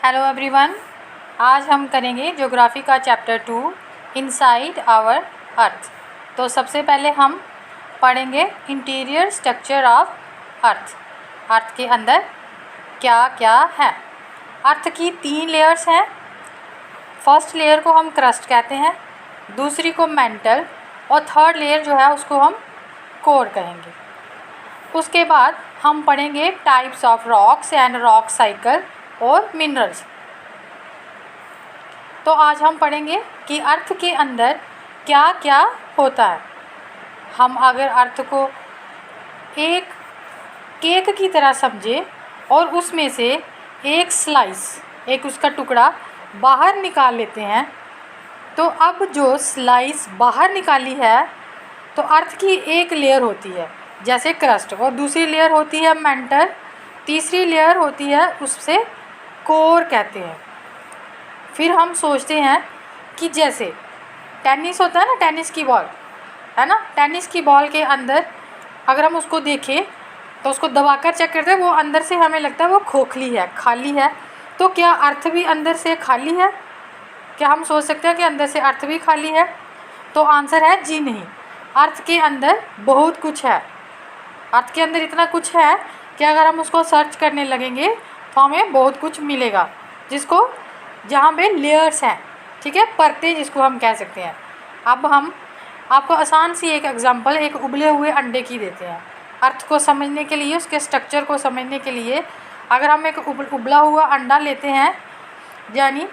Hello everyone, आज हम करेंगे ज्योग्राफी का चैप्टर 2 इनसाइड आवर अर्थ। तो सबसे पहले हम पढ़ेंगे इंटीरियर स्ट्रक्चर ऑफ अर्थ। अर्थ के अंदर क्या क्या है। अर्थ की 3 लेयर्स हैं। फर्स्ट लेयर को हम क्रस्ट कहते हैं, दूसरी को मेंटल और थर्ड लेयर जो है उसको हम कोर कहेंगे। उसके बाद हम पढ़ेंगे types of rocks and rock cycle और मिनरल्स। तो आज हम पढ़ेंगे कि अर्थ के अंदर क्या क्या होता है। हम अगर अर्थ को एक केक की तरह समझें और उसमें से एक स्लाइस, एक उसका टुकड़ा बाहर निकाल लेते हैं, तो अब जो स्लाइस बाहर निकाली है तो अर्थ की एक लेयर होती है जैसे क्रस्ट, और दूसरी लेयर होती है मेंटल, तीसरी लेयर होती है उससे कोर कहते हैं। फिर हम सोचते हैं कि जैसे टेनिस होता है ना, टेनिस की बॉल है ना, टेनिस की बॉल के अंदर अगर हम उसको देखें तो उसको दबाकर चेक करते हैं, वो अंदर से हमें लगता है वो खोखली है, खाली है। तो क्या अर्थ भी अंदर से खाली है? क्या हम सोच सकते हैं कि अंदर से अर्थ भी खाली है? तो आंसर है जी नहीं। अर्थ के अंदर बहुत कुछ है। अर्थ के अंदर इतना कुछ है कि अगर हम उसको सर्च करने लगेंगे तो हमें बहुत कुछ मिलेगा, जिसको जहाँ पे लेयर्स हैं, ठीक है, परतें जिसको हम कह सकते हैं। अब हम आपको आसान सी एक एग्जांपल एक उबले हुए अंडे की देते हैं। अर्थ को समझने के लिए, उसके स्ट्रक्चर को समझने के लिए अगर हम एक उबला हुआ अंडा लेते हैं, यानी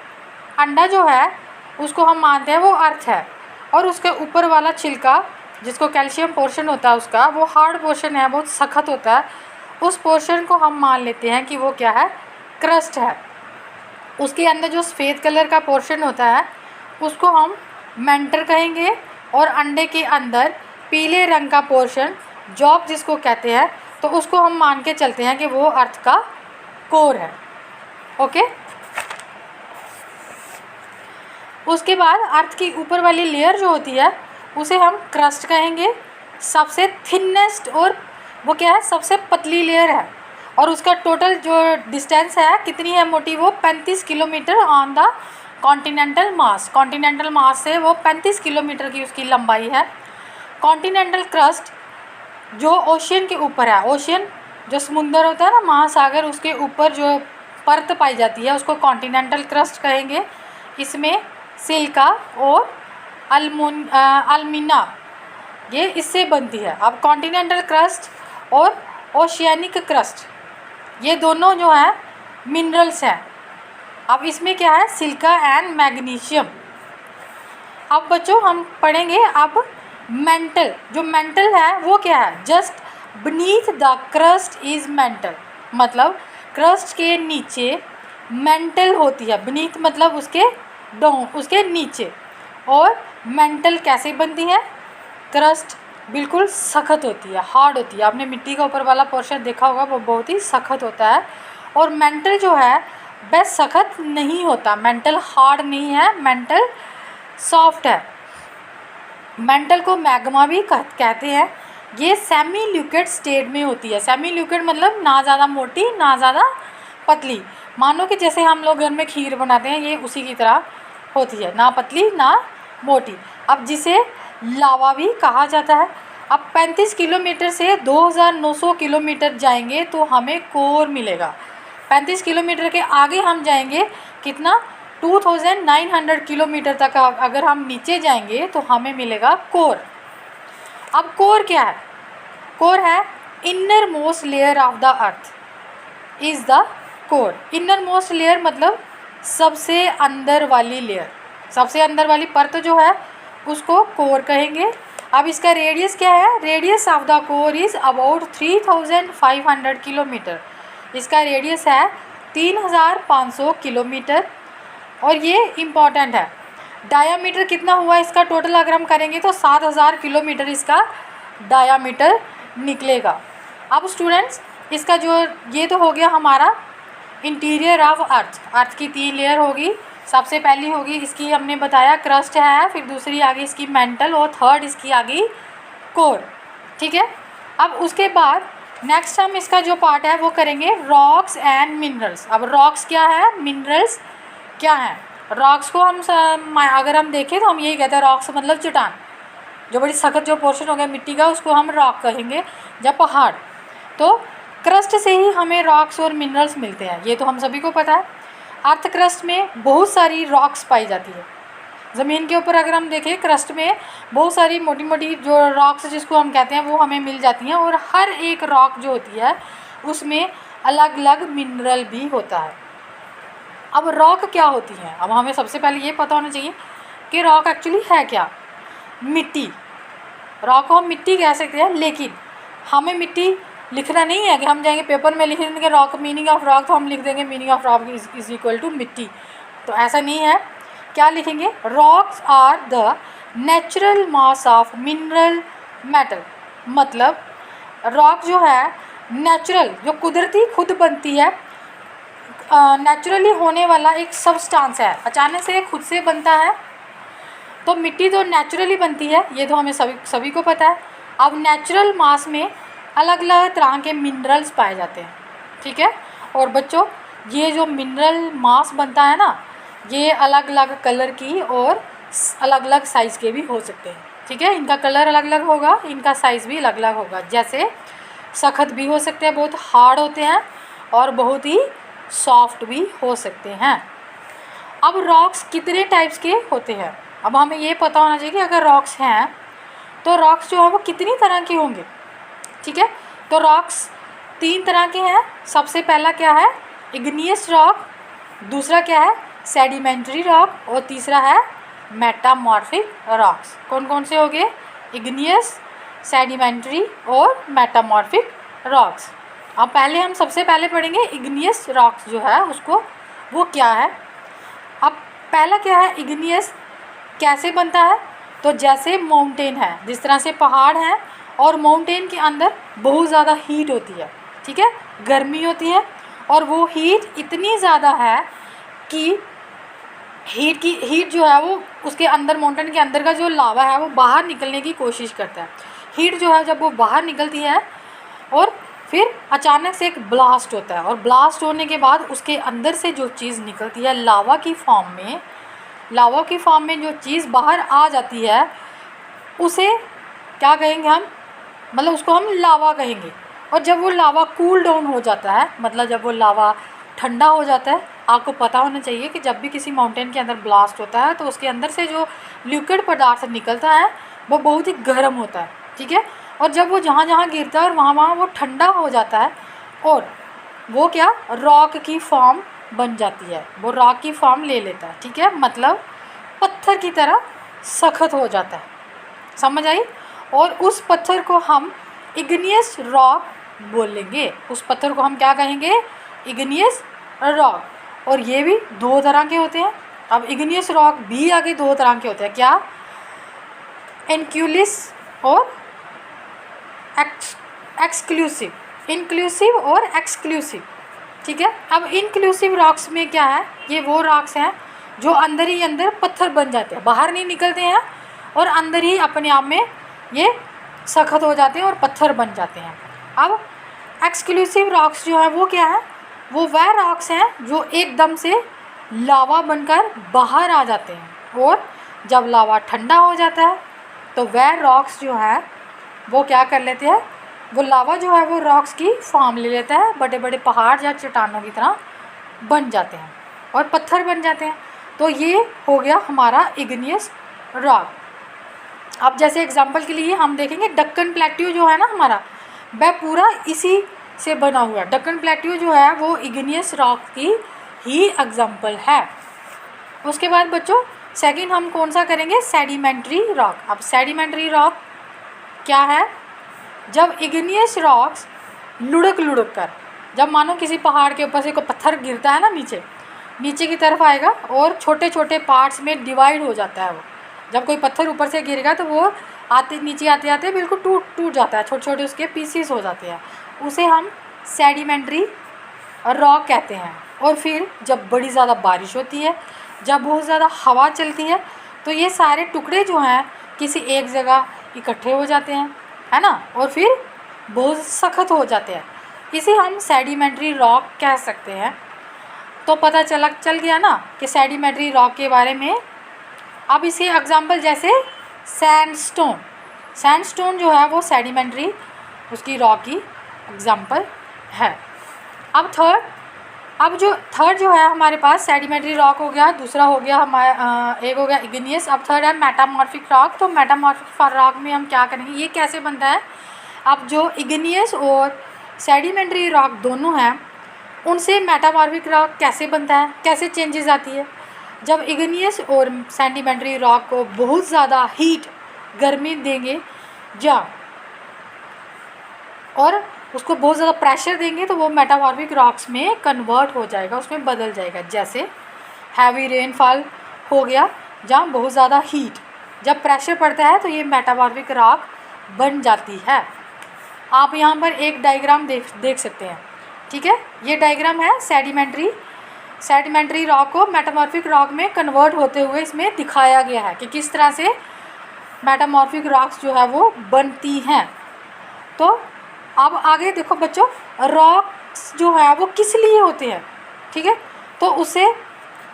अंडा जो है उसको हम मानते हैं वो अर्थ है, और उसके ऊपर वाला छिलका जिसको कैल्शियम पोर्शन होता है उसका, वो हार्ड पोर्शन है, बहुत सख्त होता है, उस पोर्शन को हम मान लेते हैं कि वो क्या है, क्रस्ट है। उसके अंदर जो सफ़ेद कलर का पोर्शन होता है उसको हम मेंटर कहेंगे, और अंडे के अंदर पीले रंग का पोर्शन जॉब जिसको कहते हैं, तो उसको हम मान के चलते हैं कि वो अर्थ का कोर है। ओके। उसके बाद अर्थ की ऊपर वाली लेयर जो होती है उसे हम क्रस्ट कहेंगे। सबसे थिनेस्ट और वो क्या है, सबसे पतली लेयर है, और उसका टोटल जो डिस्टेंस है कितनी है मोटी, वो 35 kilometre on the continental mass. Continental mass से वो 35 किलोमीटर की उसकी लंबाई है। कॉन्टिनेंटल क्रस्ट जो ओशियन के ऊपर है, ओशियन जो समुंदर होता है ना, महासागर, उसके ऊपर जो परत पाई जाती है उसको कॉन्टिनेंटल क्रस्ट कहेंगे। इसमें सिलिका और अल्मीना ये इससे बनती है। अब कॉन्टिनेंटल क्रस्ट और ओशियानिक क्रस्ट ये दोनों जो हैं मिनरल्स हैं। अब इसमें क्या है, सिलिका एंड मैग्नीशियम। अब बच्चों हम पढ़ेंगे अब मेंटल। जो मेंटल है वो क्या है, just beneath the crust is mental, मतलब क्रस्ट के नीचे मेंटल होती है। बीनीथ मतलब उसके डाउन, उसके नीचे। और मेंटल कैसे बनती है, क्रस्ट बिल्कुल सख्त होती है, हार्ड होती है। आपने मिट्टी का ऊपर वाला पोर्शन देखा होगा, वो बहुत ही सख्त होता है। और मेंटल जो है वह सख्त नहीं होता, मेंटल हार्ड नहीं है, मेंटल सॉफ्ट है। मेंटल को मैग्मा भी कहते हैं। ये सेमी लिक्विड स्टेट में होती है। सेमी लिक्विड मतलब ना ज़्यादा मोटी ना ज़्यादा पतली। मानो कि जैसे हम लोग घर में खीर बनाते हैं, ये उसी की तरह होती है, ना पतली ना मोटी। अब जिसे लावा भी कहा जाता है। अब 35 किलोमीटर से 2900 किलोमीटर जाएंगे तो हमें कोर मिलेगा। 35 किलोमीटर के आगे हम जाएंगे कितना, 2900 किलोमीटर तक अगर हम नीचे जाएंगे तो हमें मिलेगा कोर। अब कोर क्या है, कोर है inner most layer of the earth is the core. Inner most layer मतलब सबसे अंदर वाली लेयर, सबसे अंदर वाली परत जो है उसको कोर कहेंगे। अब इसका रेडियस क्या है, radius of the core is about 3500 kilometre. इसका रेडियस है 3500 किलोमीटर, और ये इम्पॉर्टेंट है। डायामीटर कितना हुआ इसका टोटल अगर हम करेंगे तो 7000 किलोमीटर इसका डायामीटर निकलेगा। अब स्टूडेंट्स इसका जो ये तो हो गया हमारा इंटीरियर ऑफ अर्थ। अर्थ की 3 लेयर होगी। सबसे पहली होगी इसकी हमने बताया क्रस्ट है, फिर दूसरी आ गई इसकी मेंटल, और थर्ड इसकी आ गई कोर, ठीक है। अब उसके बाद नेक्स्ट हम इसका जो पार्ट है वो करेंगे रॉक्स एंड मिनरल्स। अब रॉक्स क्या है, मिनरल्स क्या है। रॉक्स को हम अगर हम देखें तो हम यही कहते हैं, रॉक्स मतलब चट्टान, जो बड़ी सख्त जो पोर्शन हो गया मिट्टी का उसको हम रॉक कहेंगे, जब पहाड़। तो क्रस्ट से ही हमें रॉक्स और मिनरल्स मिलते हैं, ये तो हम सभी को पता है। अर्थ क्रस्ट में बहुत सारी रॉक्स पाई जाती है। ज़मीन के ऊपर अगर हम देखें क्रस्ट में बहुत सारी मोटी मोटी जो रॉक्स जिसको हम कहते हैं वो हमें मिल जाती हैं, और हर एक रॉक जो होती है उसमें अलग अलग मिनरल भी होता है। अब रॉक क्या होती है, अब हमें सबसे पहले ये पता होना चाहिए कि रॉक एक्चुअली है क्या। मिट्टी, रॉक को हम मिट्टी कह सकते हैं, लेकिन हमें मिट्टी लिखना नहीं है कि हम जाएंगे पेपर में लिख देंगे रॉक मीनिंग ऑफ रॉक, तो हम लिख देंगे meaning of rock is equal to मिट्टी। तो ऐसा नहीं है। क्या लिखेंगे, rocks are the natural mass of mineral metal. मतलब रॉक जो है नेचुरल, जो कुदरती खुद बनती है, नेचुरली होने वाला एक सब्सटेंस है, अचानक से खुद से बनता है। तो मिट्टी तो नेचुरली बनती है, ये तो हमें सभी को पता है। अब नेचुरल मास में अलग अलग तरह के मिनरल्स पाए जाते हैं, ठीक है। और बच्चों ये जो मिनरल मास बनता है ना, ये अलग अलग कलर की और अलग अलग साइज़ के भी हो सकते हैं, ठीक है। इनका कलर अलग अलग होगा, इनका साइज़ भी अलग अलग होगा। जैसे सख्त भी हो सकते हैं, बहुत हार्ड होते हैं, और बहुत ही सॉफ्ट भी हो सकते हैं। अब रॉक्स कितने टाइप्स के होते हैं, अब हमें ये पता होना चाहिए कि अगर रॉक्स हैं तो रॉक्स जो है वो कितनी तरह के होंगे, ठीक है। तो रॉक्स 3 तरह के हैं। सबसे पहला क्या है, इग्नियस रॉक, दूसरा क्या है सेडिमेंट्री रॉक, और तीसरा है मेटामॉर्फिक रॉक्स। कौन कौन से हो गए, इग्नियस, सेडिमेंट्री और मेटामॉर्फिक रॉक्स। अब पहले हम सबसे पहले पढ़ेंगे इग्नियस रॉक्स जो है उसको, वो क्या है। अब पहला क्या है, इग्नियस कैसे बनता है। तो जैसे माउंटेन है, जिस तरह से पहाड़ हैं और माउंटेन के अंदर बहुत ज़्यादा हीट होती है, ठीक है, गर्मी होती है, और वो हीट इतनी ज़्यादा है कि हीट जो है वो उसके अंदर, माउंटेन के अंदर का जो लावा है वो बाहर निकलने की कोशिश करता है। हीट जो है जब वो बाहर निकलती है और फिर अचानक से एक ब्लास्ट होता है, और ब्लास्ट होने के बाद उसके अंदर से जो चीज़ निकलती है लावा की फॉर्म में जो चीज़ बाहर आ जाती है उसे क्या कहेंगे हम, मतलब उसको हम लावा कहेंगे। और जब वो लावा कूल डाउन हो जाता है, मतलब जब वो लावा ठंडा हो जाता है, आपको पता होना चाहिए कि जब भी किसी माउंटेन के अंदर ब्लास्ट होता है तो उसके अंदर से जो लिक्विड पदार्थ निकलता है वो बहुत ही गर्म होता है, ठीक है। और जब वो जहाँ जहाँ गिरता है और वहाँ वहाँ वो ठंडा हो जाता है, और वो क्या रॉक की फॉर्म बन जाती है, वो रॉक की फॉर्म ले लेता है, ठीक है, मतलब पत्थर की तरह सख्त हो जाता है, समझ आई। और उस पत्थर को हम इग्नियस रॉक बोलेंगे, उस पत्थर को हम क्या कहेंगे, इग्नियस रॉक। और ये भी 2 तरह के होते हैं। अब इग्नियस रॉक भी आगे 2 तरह के होते हैं, क्या, इनक्यूलिस और एक्सक्लूसिव, इंक्लूसिव और एक्सक्लूसिव, ठीक है। अब इंक्लूसिव रॉक्स में क्या है, ये वो रॉक्स हैं जो अंदर ही अंदर पत्थर बन जाते हैं, बाहर नहीं निकलते हैं, और अंदर ही अपने आप में ये सख्त हो जाते हैं और पत्थर बन जाते हैं। अब एक्सक्लूसिव रॉक्स जो है वो क्या है, वो वह रॉक्स हैं जो एकदम से लावा बनकर बाहर आ जाते हैं, और जब लावा ठंडा हो जाता है तो वह रॉक्स जो है वो क्या कर लेते हैं, वो लावा जो है वो रॉक्स की फॉर्म ले लेता है, बड़े बड़े पहाड़ या चट्टानों की तरह बन जाते हैं और पत्थर बन जाते हैं। तो ये हो गया हमारा इग्नियस रॉक। अब जैसे एग्जांपल के लिए हम देखेंगे डक्कन प्लेट्यू जो है ना हमारा, वह पूरा इसी से बना हुआ है। डक्कन प्लेट्यू जो है वो इग्नियस रॉक की ही एग्जांपल है। उसके बाद बच्चों सेकंड हम कौन सा करेंगे, सेडिमेंट्री रॉक। अब सेडिमेंट्री रॉक क्या है, जब इग्नियस रॉक्स लुढ़क कर, जब मानो किसी पहाड़ के ऊपर से कोई पत्थर गिरता है ना, नीचे की तरफ आएगा और छोटे छोटे पार्ट्स में डिवाइड हो जाता है। वो जब कोई पत्थर ऊपर से गिरेगा तो वो नीचे आते आते बिल्कुल टूट जाता है, छोटे छोटे उसके पीसीस हो जाते हैं, उसे हम सेडिमेंट्री रॉक कहते हैं। और फिर जब बड़ी ज़्यादा बारिश होती है, जब बहुत ज़्यादा हवा चलती है, तो ये सारे टुकड़े जो हैं किसी एक जगह इकट्ठे हो जाते हैं, है ना, और फिर बहुत सख्त हो जाते हैं, इसे हम सेडिमेंट्री रॉक कह सकते हैं। तो पता चल गया ना कि सेडिमेंट्री रॉक के बारे में। अब इसे एग्जांपल जैसे सैंडस्टोन जो है वो सेडिमेंट्री उसकी रॉक की एग्जांपल है। अब थर्ड जो है हमारे पास सेडिमेंट्री रॉक हो गया, दूसरा हो गया हमारा एक हो गया इग्नियस। अब थर्ड है मेटामॉर्फिक रॉक। तो मेटामॉर्फिक रॉक में हम क्या करेंगे, ये कैसे बनता है। अब जो इग्नियस और सेडिमेंट्री रॉक दोनों हैं, उनसे मेटामॉर्फिक रॉक कैसे बनता है, कैसे चेंजेस आती है। जब इग्नियस और सेडिमेंट्री रॉक को बहुत ज़्यादा हीट गर्मी देंगे या और उसको बहुत ज़्यादा प्रेशर देंगे तो वो मेटामॉर्फिक रॉक्स में कन्वर्ट हो जाएगा, उसमें बदल जाएगा। जैसे हैवी रेनफॉल हो गया, जहाँ बहुत ज़्यादा हीट, जब प्रेशर पड़ता है तो ये मेटामॉर्फिक रॉक बन जाती है। आप यहाँ पर एक डायग्राम देख सकते हैं, ठीक है। ये डायग्राम है सेडिमेंट्री रॉक को मेटामॉर्फिक रॉक में कन्वर्ट होते हुए इसमें दिखाया गया है कि किस तरह से मेटामॉर्फिक रॉक्स जो है वो बनती हैं। तो अब आगे देखो बच्चों, रॉक्स जो है वो किस लिए होते हैं, ठीक है। तो उससे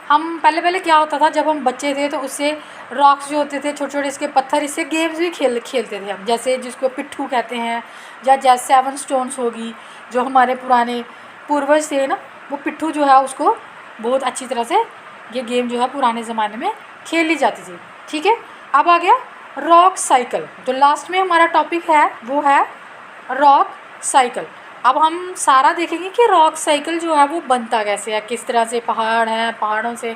हम पहले क्या होता था, जब हम बच्चे थे तो उससे रॉक्स जो होते थे छोटे छोटे इसके पत्थर, इससे गेम्स भी खेलते थे हम, जैसे जिसको पिट्ठू कहते हैं, या जैसे 7 स्टोन्स होगी, जो हमारे पुराने पूर्वज थे ना, वो पिट्ठू जो है उसको बहुत अच्छी तरह से ये गेम जो है पुराने ज़माने में खेली जाती थी, ठीक है। अब आ गया रॉक साइकिल। तो लास्ट में हमारा टॉपिक है वो है रॉक साइकिल। अब हम सारा देखेंगे कि रॉक साइकिल जो है वो बनता कैसे है, किस तरह से पहाड़ हैं, पहाड़ों से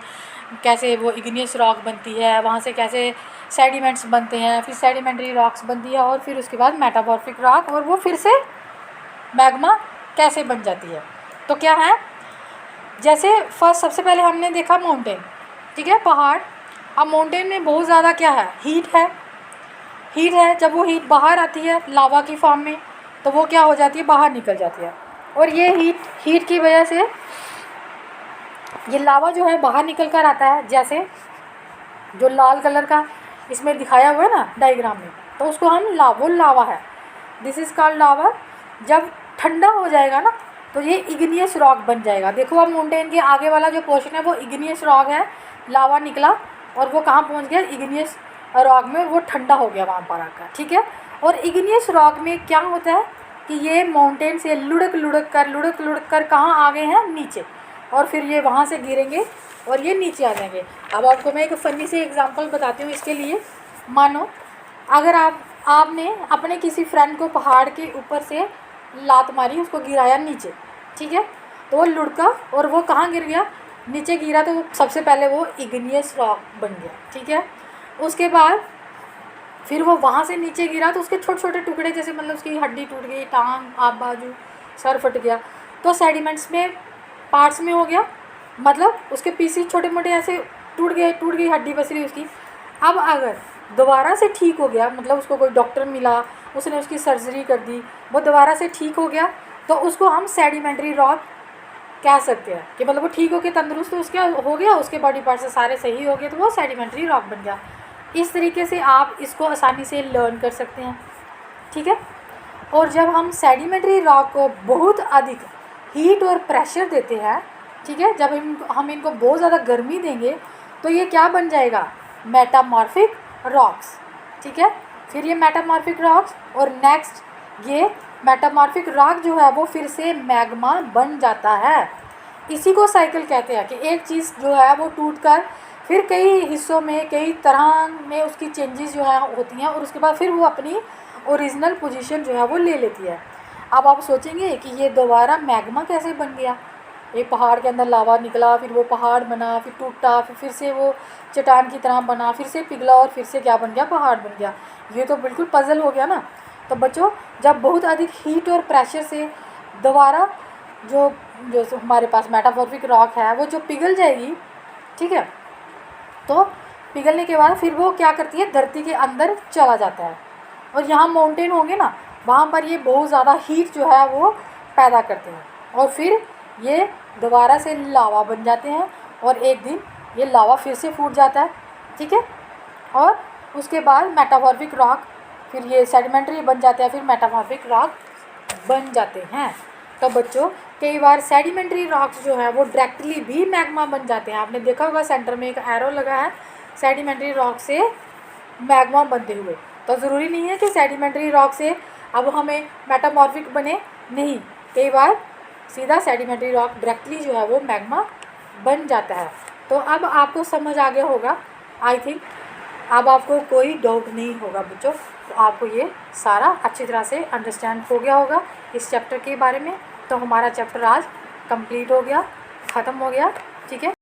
कैसे वो इग्नियस रॉक बनती है, वहाँ से कैसे सेडिमेंट्स बनते हैं, फिर सेडिमेंट्री रॉक्स बनती है, और फिर उसके बाद मेटामॉर्फिक रॉक, और वो फिर से मैग्मा कैसे बन जाती है। तो क्या है, जैसे फर्स्ट सबसे पहले हमने देखा माउंटेन, ठीक है, पहाड़। अब माउंटेन में बहुत ज़्यादा क्या है, हीट है। जब वो हीट बाहर आती है लावा की फॉर्म में, तो वो क्या हो जाती है, बाहर निकल जाती है। और ये हीट की वजह से ये लावा जो है बाहर निकल कर आता है। जैसे जो लाल कलर का इसमें दिखाया हुआ है ना डायग्राम में, तो उसको हम वो लावा है, दिस इज़ कॉल्ड लावा। जब ठंडा हो जाएगा ना तो ये इग्नियस रॉक बन जाएगा। देखो अब माउंटेन के आगे वाला जो पोर्शन है वो इग्नियस रॉक है, लावा निकला और वो कहाँ पहुँच गया, इग्नियस रॉक में, वो ठंडा हो गया वहाँ पर आकर, ठीक है। और इग्नियस रॉक में क्या होता है कि ये माउंटेन से लुढ़क कर कहाँ आ गए हैं, नीचे, और फिर ये वहाँ से गिरेंगे और ये नीचे आ जाएंगे। अब आपको मैं एक फ़नी से एग्जांपल बताती हूँ इसके लिए। मानो अगर आपने अपने किसी फ्रेंड को पहाड़ के ऊपर से लात मारी, उसको गिराया नीचे, ठीक है, तो वो लुढ़का और वो कहाँ गिर गया, नीचे गिरा। तो सबसे पहले वो इग्नियस रॉक बन गया, ठीक है। उसके बाद फिर वो वहाँ से नीचे गिरा तो उसके छोटे छोटे टुकड़े, जैसे मतलब उसकी हड्डी टूट गई, टांग, आप बाजू, सर फट गया, तो सेडिमेंट्स में पार्ट्स में हो गया, मतलब उसके पीसीज छोटे मोटे ऐसे टूट गई हड्डी बच रही उसकी। अब अगर दोबारा से ठीक हो गया, मतलब उसको कोई डॉक्टर मिला, उसने उसकी सर्जरी कर दी, वो दोबारा से ठीक हो गया, तो उसको हम सेडिमेंट्री रॉक कह सकते हैं कि मतलब वो ठीक हो के तंदुरुस्त उसका हो गया, उसके बॉडी पार्ट से सारे सही हो गए, तो वो सेडिमेंट्री रॉक बन गया। इस तरीके से आप इसको आसानी से लर्न कर सकते हैं, ठीक है। और जब हम सेडिमेंट्री रॉक को बहुत अधिक हीट और प्रेशर देते हैं, ठीक है, जब हम इनको बहुत ज़्यादा गर्मी देंगे तो ये क्या बन जाएगा, मेटामॉर्फिक रॉक्स, ठीक है। फिर ये मेटामॉर्फिक रॉक्स और नेक्स्ट ये मेटामॉर्फिक रॉक जो है वो फिर से मैग्मा बन जाता है। इसी को साइकिल कहते हैं कि एक चीज़ जो है वो टूटकर फिर कई हिस्सों में, कई तरह में उसकी चेंजेस जो है होती हैं, और उसके बाद फिर वो अपनी ओरिजिनल पोजीशन जो है वो ले लेती है। अब आप सोचेंगे कि ये दोबारा मैग्मा कैसे बन गया, एक पहाड़ के अंदर लावा निकला, फिर वो पहाड़ बना, फिर टूटा, फिर से वो चट्टान की तरह बना, फिर से पिघला और फिर से क्या बन गया, पहाड़ बन गया। ये तो बिल्कुल पजल हो गया ना। तो बच्चों, जब बहुत अधिक हीट और प्रेशर से दोबारा जो हमारे पास मेटामॉर्फिक रॉक है वो जो पिघल जाएगी, ठीक है, तो पिघलने के बाद फिर वो क्या करती है, धरती के अंदर चला जाता है। और यहाँ माउंटेन होंगे ना, वहाँ पर ये बहुत ज़्यादा हीट जो है वो पैदा करते हैं, और फिर ये दोबारा से लावा बन जाते हैं, और एक दिन ये लावा फिर से फूट जाता है, ठीक है। और उसके बाद मेटामॉर्फिक रॉक, फिर ये सेडिमेंट्री बन जाते हैं, फिर मेटामॉर्फिक रॉक बन जाते हैं। तो बच्चों कई बार सेडिमेंट्री रॉक्स जो है वो डायरेक्टली भी मैग्मा बन जाते हैं। आपने देखा होगा सेंटर में एक एरो लगा है सेडिमेंट्री रॉक से मैग्मा बनते हुए। तो ज़रूरी नहीं है कि सेडिमेंट्री रॉक से अब हमें मेटामॉर्फिक बने, नहीं, कई बार सीधा सेडिमेंट्री रॉक डायरेक्टली जो है वो मैग्मा बन जाता है। तो अब आपको समझ आ गया होगा, आई थिंक अब आपको कोई डाउट नहीं होगा बच्चों। तो आपको ये सारा अच्छी तरह से अंडरस्टैंड हो गया होगा इस चैप्टर के बारे में। तो हमारा चैप्टर आज कंप्लीट हो गया, ख़त्म हो गया, ठीक है।